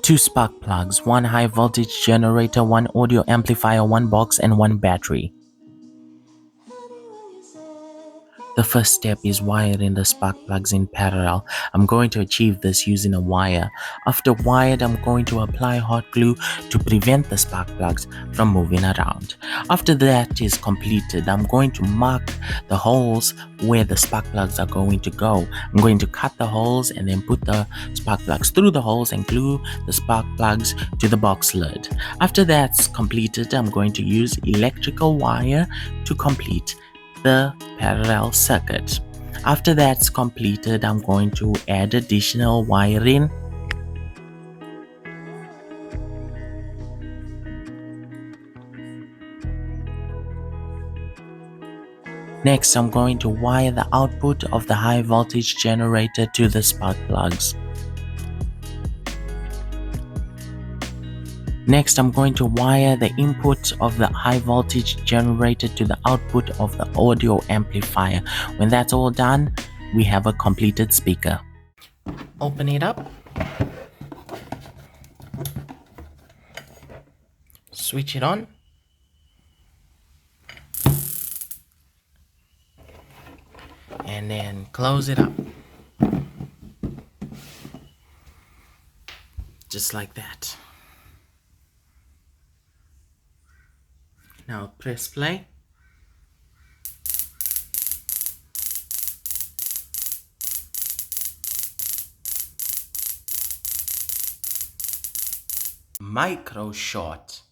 Two spark plugs, one high voltage generator, one audio amplifier, one box, and one battery. The first step is wiring the spark plugs in parallel. I'm going to achieve this using a wire. After wired, I'm going to apply hot glue to prevent the spark plugs from moving around. After that is completed, I'm going to mark the holes where the spark plugs are going to go. I'm going to cut the holes and then put the spark plugs through the holes and glue the spark plugs to the box lid. After that's completed, I'm going to use electrical wire to complete the parallel circuit. After that's completed, I'm going to add additional wiring. Next, I'm going to wire the output of the high voltage generator to the spark plugs. Next, I'm going to wire the input of the high voltage generator to the output of the audio amplifier. When that's all done, we have a completed speaker. Open it up. Switch it on. And then close it up. Just like that. Now press play. Micro short.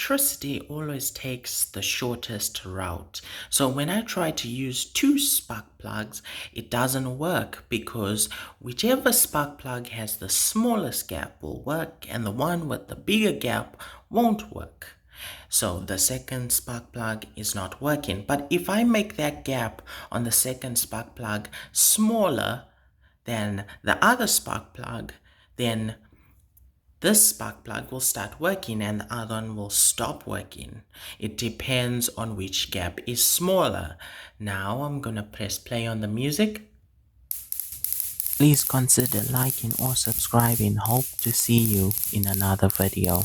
Electricity always takes the shortest route. So when I try to use two spark plugs, it doesn't work because whichever spark plug has the smallest gap will work and the one with the bigger gap won't work. So the second spark plug is not working. But if I make that gap on the second spark plug smaller than the other spark plug, then this spark plug will start working and the other one will stop working. It depends on which gap is smaller. Now I'm gonna press play on the music. Please consider liking or subscribing. Hope to see you in another video.